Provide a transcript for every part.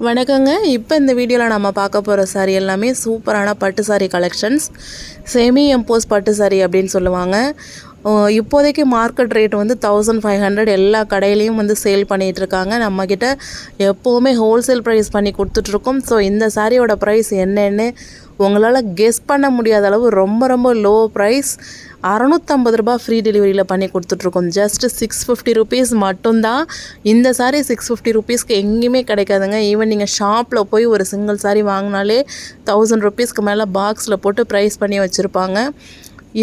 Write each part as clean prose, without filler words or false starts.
வணக்கங்க. இப்போ இந்த வீடியோவில் நம்ம பார்க்க போகிற சாரீ எல்லாமே சூப்பரான பட்டு சாரீ கலெக்ஷன்ஸ். செமி எம்போஸ் பட்டு சாரீ அப்படின்னு சொல்லுவாங்க. இப்போதைக்கு மார்க்கெட் ரேட் வந்து 1500 எல்லா கடையிலையும் வந்து சேல் பண்ணிகிட்ருக்காங்க. நம்மக்கிட்ட எப்போவுமே ஹோல்சேல் ப்ரைஸ் பண்ணி கொடுத்துட்ருக்கோம். ஸோ இந்த சாரியோட ப்ரைஸ் என்னென்னு உங்களால் கெஸ் பண்ண முடியாத அளவு ரொம்ப ரொம்ப லோ ப்ரைஸ். 650 ரூபா ஃப்ரீ டெலிவரியில் பண்ணி கொடுத்துட்ருக்கோம். ஜஸ்ட்டு 650 ருபீஸ் மட்டும்தான். இந்த சாரீ 650 ருபீஸ்க்கு எங்கேயுமே கிடைக்காதுங்க. ஈவன் நீங்கள் ஷாப்பில் போய் ஒரு சிங்கிள் சாரீ வாங்கினாலே 1000 ருபீஸ்க்கு மேலே பாக்ஸில் போட்டு ப்ரைஸ் பண்ணி வச்சுருப்பாங்க.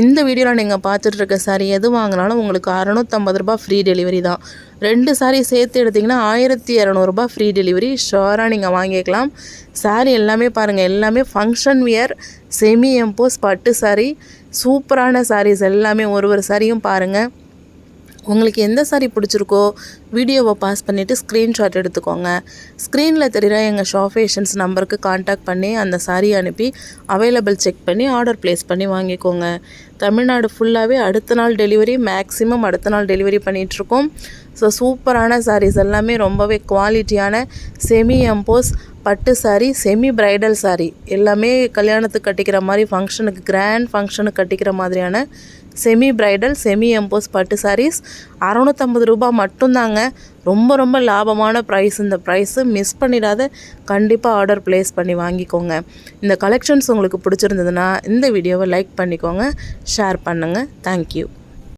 இந்த வீடியோவில் நீங்கள் பார்த்துட்ருக்க சாரீ எது வாங்கினாலும் உங்களுக்கு 650 ரூபா ஃப்ரீ டெலிவரி தான். 2 சாரீ சேர்த்து எடுத்திங்கன்னா 1200 ரூபா ஃப்ரீ டெலிவரி ஷோராக நீங்கள் வாங்கிக்கலாம். சாரீ எல்லாமே பாருங்கள், எல்லாமே ஃபங்க்ஷன் வியர் செமி எம்போஸ் பட்டு சாரீ. சூப்பரான சாரீஸ் எல்லாமே ஒரு சாரியும் பாருங்கள். உங்களுக்கு எந்த சாரீ பிடிச்சிருக்கோ வீடியோவை பாஸ் பண்ணிவிட்டு ஸ்க்ரீன்ஷாட் எடுத்துக்கோங்க. ஸ்க்ரீனில் தெரிகிற எங்கள் ஷாஃபேஷன்ஸ் நம்பருக்கு காண்டாக்ட் பண்ணி அந்த சாரீ அனுப்பி அவைலபிள் செக் பண்ணி ஆர்டர் ப்ளேஸ் பண்ணி வாங்கிக்கோங்க. தமிழ்நாடு ஃபுல்லாகவே அடுத்த நாள் டெலிவரி, மேக்ஸிமம் அடுத்த நாள் டெலிவரி பண்ணிகிட்ருக்கோம். ஸோ சூப்பரான சாரீஸ் எல்லாமே ரொம்பவே குவாலிட்டியான செமி எம்போஸ் பட்டு சாரீ, செமி பிரைடல் சாரீ எல்லாமே கல்யாணத்துக்கு கட்டிக்கிற மாதிரி, ஃபங்க்ஷனுக்கு கிராண்ட் ஃபங்க்ஷனுக்கு கட்டிக்கிற மாதிரியான செமி பிரைடல் செமி எம்போஸ் பட்டு சாரீஸ் 650 ரூபா மட்டும்தாங்க. ரொம்ப ரொம்ப லாபமான ப்ரைஸ். இந்த ப்ரைஸு மிஸ் பண்ணிடாத, கண்டிப்பாக ஆர்டர் ப்ளேஸ் பண்ணி வாங்கிக்கோங்க. இந்த கலெக்ஷன்ஸ் உங்களுக்கு பிடிச்சிருந்ததுன்னா இந்த வீடியோவை லைக் பண்ணிக்கோங்க, ஷேர் பண்ணுங்கள். தேங்க்யூ.